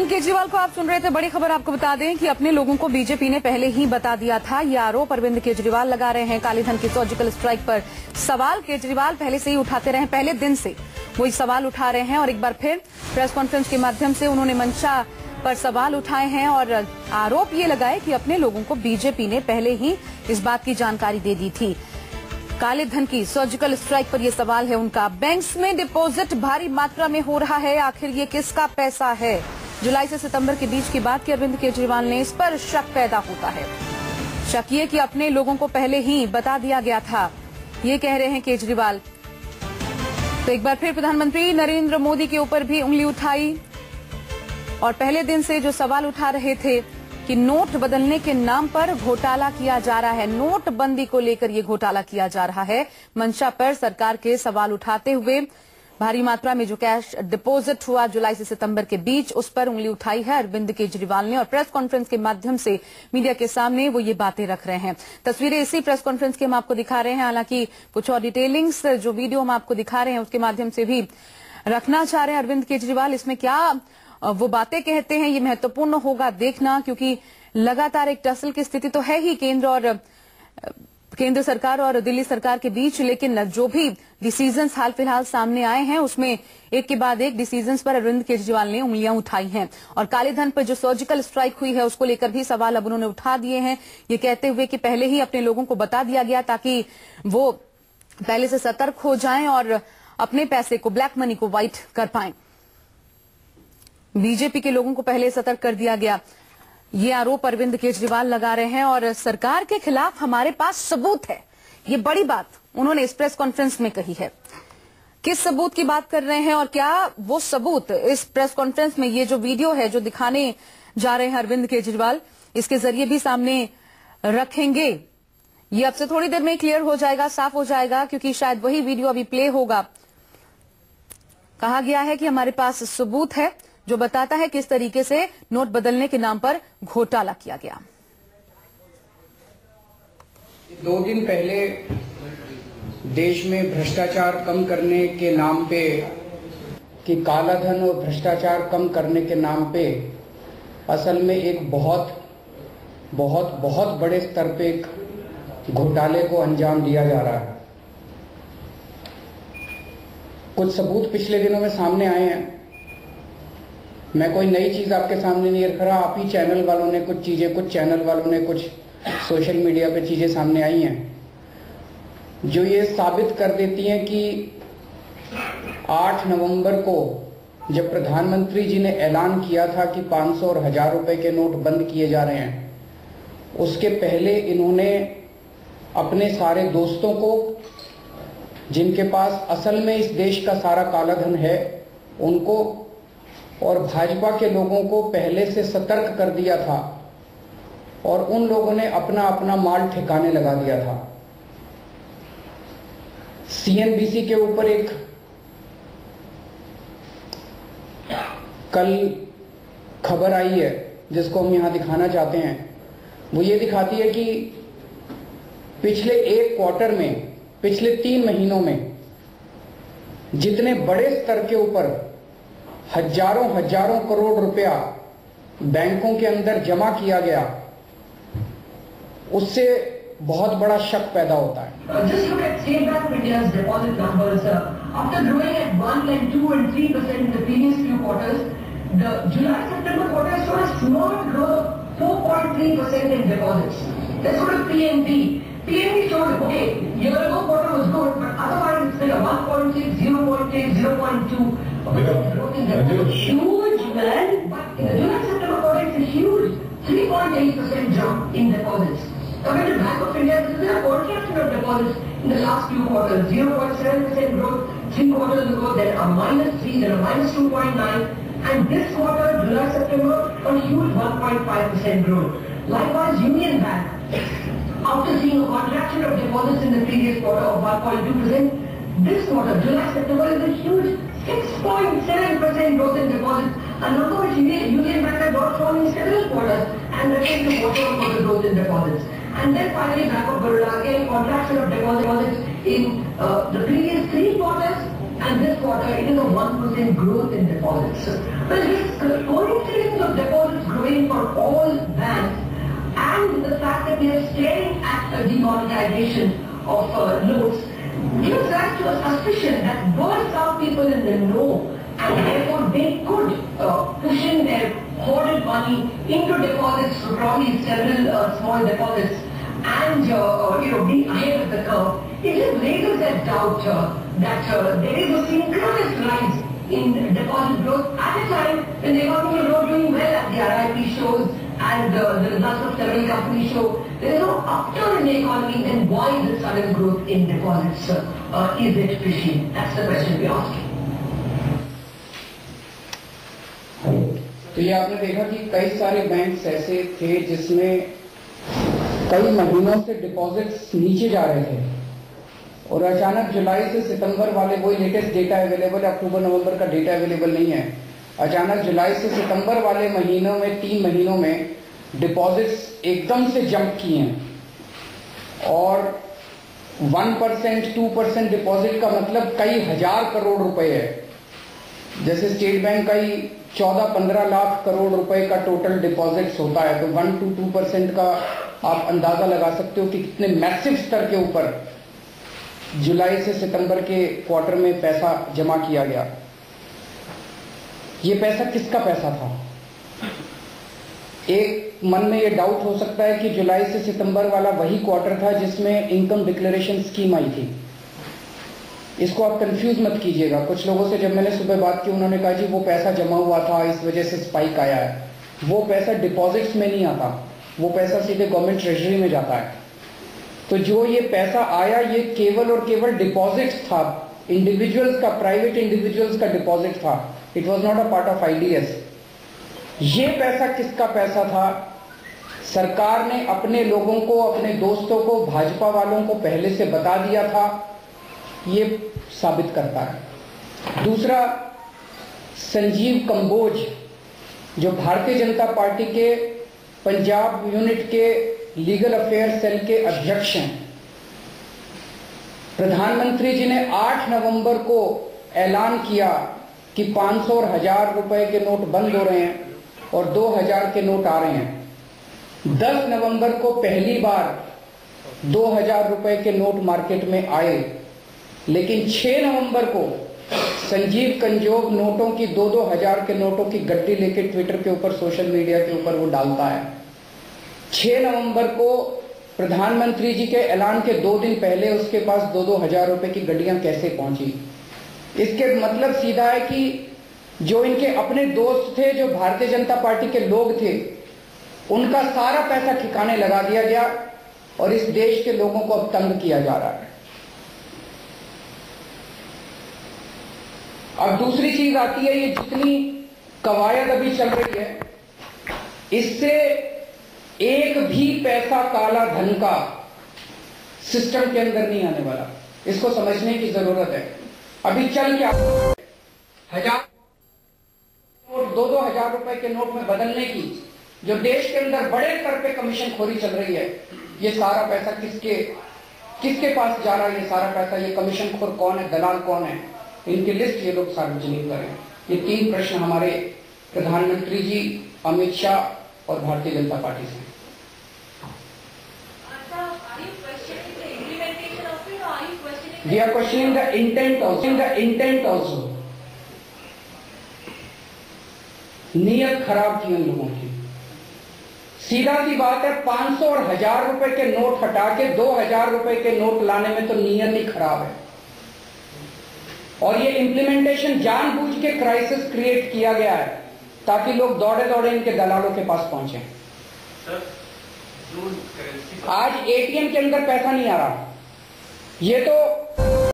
अरविंद केजरीवाल को आप सुन रहे थे। बड़ी खबर आपको बता दें कि अपने लोगों को बीजेपी ने पहले ही बता दिया था। ये आरोप अरविंद केजरीवाल लगा रहे हैं। काले धन की सर्जिकल स्ट्राइक पर सवाल केजरीवाल पहले से ही उठाते रहे, पहले दिन से वो सवाल उठा रहे हैं और एक बार फिर प्रेस कॉन्फ्रेंस के माध्यम से उन्होंने मंशा पर सवाल उठाए हैं और आरोप ये लगाए कि अपने लोगों को बीजेपी ने पहले ही इस बात की जानकारी दे दी थी। काले धन की सर्जिकल स्ट्राइक पर यह सवाल है उनका। बैंक्स में डिपॉजिट भारी मात्रा में हो रहा है, आखिर ये किसका पैसा है? जुलाई से सितंबर के बीच की बात की अरविंद केजरीवाल ने इस पर शक पैदा होता है। शक ये कि अपने लोगों को पहले ही बता दिया गया था, ये कह रहे हैं केजरीवाल। तो एक बार फिर प्रधानमंत्री नरेंद्र मोदी के ऊपर भी उंगली उठाई और पहले दिन से जो सवाल उठा रहे थे कि नोट बदलने के नाम पर घोटाला किया जा रहा है, नोटबंदी को लेकर ये घोटाला किया जा रहा है। मंशा पर सरकार के सवाल उठाते हुए भारी मात्रा में जो कैश डिपॉजिट हुआ जुलाई से सितंबर के बीच, उस पर उंगली उठाई है अरविंद केजरीवाल ने और प्रेस कॉन्फ्रेंस के माध्यम से मीडिया के सामने वो ये बातें रख रहे हैं। तस्वीरें इसी प्रेस कॉन्फ्रेंस की हम आपको दिखा रहे हैं। हालांकि कुछ और डिटेलिंग्स जो वीडियो हम आपको दिखा रहे हैं उसके माध्यम से भी रखना चाह रहे हैं अरविंद केजरीवाल। इसमें क्या वो बातें कहते हैं ये महत्वपूर्ण होगा देखना, क्योंकि लगातार एक टसल की स्थिति तो है ही केंद्र सरकार और दिल्ली सरकार के बीच, लेकिन जो भी डिसीजंस हाल फिलहाल सामने आए हैं उसमें एक के बाद एक डिसीजंस पर अरविंद केजरीवाल ने उंगलियां उठाई हैं और काले धन पर जो सर्जिकल स्ट्राइक हुई है उसको लेकर भी सवाल अब उन्होंने उठा दिए हैं, ये कहते हुए कि पहले ही अपने लोगों को बता दिया गया ताकि वो पहले से सतर्क हो जाएं और अपने पैसे को, ब्लैक मनी को व्हाइट कर पाएं। बीजेपी के लोगों को पहले सतर्क कर दिया गया, ये आरोप अरविंद केजरीवाल लगा रहे हैं और सरकार के खिलाफ हमारे पास सबूत है, ये बड़ी बात उन्होंने इस प्रेस कॉन्फ्रेंस में कही है। किस सबूत की बात कर रहे हैं और क्या वो सबूत इस प्रेस कॉन्फ्रेंस में, ये जो वीडियो है जो दिखाने जा रहे हैं अरविंद केजरीवाल, इसके जरिए भी सामने रखेंगे? ये अब से थोड़ी देर में क्लियर हो जाएगा, साफ हो जाएगा, क्योंकि शायद वही वीडियो अभी प्ले होगा। कहा गया है कि हमारे पास सबूत है जो बताता है किस तरीके से नोट बदलने के नाम पर घोटाला किया गया। 2 दिन पहले देश में भ्रष्टाचार कम करने के नाम पे, कि काला धन और भ्रष्टाचार कम करने के नाम पे असल में एक बहुत बहुत बहुत बड़े स्तर पे एक घोटाले को अंजाम दिया जा रहा है। कुछ सबूत पिछले दिनों में सामने आए हैं। मैं कोई नई चीज आपके सामने नहीं रख रहा, आप ही चैनल वालों ने कुछ चीजें, कुछ चैनल वालों ने कुछ सोशल मीडिया पे चीजें सामने आई हैं जो ये साबित कर देती हैं कि 8 नवंबर को जब प्रधानमंत्री जी ने ऐलान किया था कि 500 और 1000 रुपए के नोट बंद किए जा रहे हैं, उसके पहले इन्होंने अपने सारे दोस्तों को, जिनके पास असल में इस देश का सारा काला धन है, उनको और भाजपा के लोगों को पहले से सतर्क कर दिया था और उन लोगों ने अपना अपना माल ठिकाने लगा दिया था। सीएनबीसी के ऊपर एक कल खबर आई है जिसको हम यहां दिखाना चाहते हैं। वो ये दिखाती है कि पिछले एक क्वार्टर में, पिछले 3 महीनों में जितने बड़े स्तर के ऊपर हजारों करोड़ रुपया बैंकों के अंदर जमा किया गया, उससे बहुत बड़ा शक पैदा होता है। Just look at State Bank of India's deposit numbers. After growing at 1 and 2 and 3% in the previous few quarters, the July-September quarter saw a small growth of 4.3% in deposits. Let's go to PNB. PNB showed, okay, year ago quarter was good, but otherwise it's been a 1.6, 0.8, 0.2. Huge, man. But in the July-September quarter, it's a huge 3.8% jump in deposits. Coming to Bank of India, this is a contraction of deposits in the last few quarters. 0.7% growth, 3 quarters ago, then a -3, then a -2.9, and this quarter, July-September, a huge 1.5% growth. Likewise, Union Bank, after seeing a contraction of deposits in the previous quarter of 1.2%, this quarter, July-September, is a huge 6.7% growth in deposits, a number which Union Bank had not shown in several quarters, and remained the quarter-on-quarter growth in deposits. And then finally, Bank of Baroda, again, contraction of deposits in the previous 3 quarters, and this quarter, it is a 1% growth in deposits. Well, this coincidence that we are staring at a demonetization of notes gives rise to a suspicion that were some people in the know, and therefore they could push in their hoarded money into deposits, probably several small deposits, and be ahead of the curve. It just raises that doubt that there is a synchronous rise in deposit growth at a time when the economy is not doing well, as the RIP shows and the results of several companies show. There is no upturn in the economy, then why the sudden growth in deposits? Is it fishy? That's the question we are asking. तो ये आपने देखा कि कई सारे banks ऐसे थे जिसमें कई महीनों से डिपॉजिट्स नीचे जा रहे थे और अचानक जुलाई से सितंबर वाले, वही लेटेस्ट डेटा अवेलेबल है, अक्टूबर नवंबर का डेटा अवेलेबल नहीं है, अचानक जुलाई से सितंबर वाले महीनों में 3 महीनों में डिपॉजिट्स एकदम से जंप किए हैं और 1%, 2% डिपॉजिट का मतलब कई हजार करोड़ रुपए है। जैसे स्टेट बैंक का ही 14-15 लाख करोड़ रुपए का टोटल डिपॉजिट्स होता है, तो 1 to 2% का आप अंदाजा लगा सकते हो कि कितने मैसिव स्तर के ऊपर जुलाई से सितंबर के क्वार्टर में पैसा जमा किया गया। ये पैसा किसका पैसा था? एक मन में ये डाउट हो सकता है कि जुलाई से सितंबर वाला वही क्वार्टर था जिसमें इनकम डिक्लेरेशन स्कीम आई थी। इसको आप कंफ्यूज मत कीजिएगा। कुछ लोगों से जब मैंने सुबह बात की, उन्होंने कहा जी वो पैसा जमा हुआ था, इस वजह से स्पाइक आया है। वो पैसा डिपॉजिट्स में नहीं आता, वो पैसा सीधे गवर्नमेंट ट्रेजरी में जाता है। तो जो ये पैसा आया, ये केवल और केवल डिपॉजिट्स था, इंडिविजुअल्स का, प्राइवेट इंडिविजुअल्स का डिपॉजिट था। It was not a part of IDs. ये पैसा किसका पैसा था? सरकार ने अपने लोगों को, अपने दोस्तों को, भाजपा वालों को पहले से बता दिया था, ये साबित करता है। दूसरा, संजीव कंबोज जो भारतीय जनता पार्टी के पंजाब यूनिट के लीगल अफेयर सेल के अध्यक्ष हैं, प्रधानमंत्री जी ने 8 नवंबर को ऐलान किया कि 500 और 1000 रुपए के नोट बंद हो रहे हैं और 2000 के नोट आ रहे हैं। 10 नवंबर को पहली बार 2000 रुपए के नोट मार्केट में आए, लेकिन 6 नवंबर को संजीव कंजोग नोटों की 2-2 हजार के नोटों की गड्डी लेके ट्विटर के ऊपर, सोशल मीडिया के ऊपर वो डालता है। 6 नवंबर को प्रधानमंत्री जी के ऐलान के 2 दिन पहले उसके पास 2-2 हजार रुपए की गड्डियां कैसे पहुंची? इसके मतलब सीधा है कि जो इनके अपने दोस्त थे, जो भारतीय जनता पार्टी के लोग थे, उनका सारा पैसा ठिकाने लगा दिया गया और इस देश के लोगों को अब तंग किया जा रहा है। अब दूसरी चीज आती है, ये जितनी कवायद अभी चल रही है, इससे एक भी पैसा काला धन का सिस्टम के अंदर नहीं आने वाला। इसको समझने की जरूरत है। अभी चल क्या 1000 नोट, 2-2 हजार रुपए के नोट में बदलने की जो देश के अंदर बड़े स्तर पे कमीशन खोरी चल रही है, ये सारा पैसा किसके पास जा रहा है? ये सारा पैसा, ये कमीशन खोर कौन है, दलाल कौन है? इनकी लिस्ट ये लोग सार्वजनिक करें। ये 3 प्रश्न हमारे प्रधानमंत्री जी, अमित शाह और भारतीय जनता पार्टी से। We are questioning the intent also. नीयत खराब की उन लोगों की। सीधा सी बात है, 500 और 1000 रुपए के नोट हटा के 2000 रुपए के नोट लाने में तो नीयत ही खराब है। और ये इम्प्लीमेंटेशन जानबूझ के क्राइसिस क्रिएट किया गया है ताकि लोग दौड़े दौड़े इनके दलालों के पास पहुंचे। आज एटीएम के अंदर पैसा नहीं आ रहा, ये तो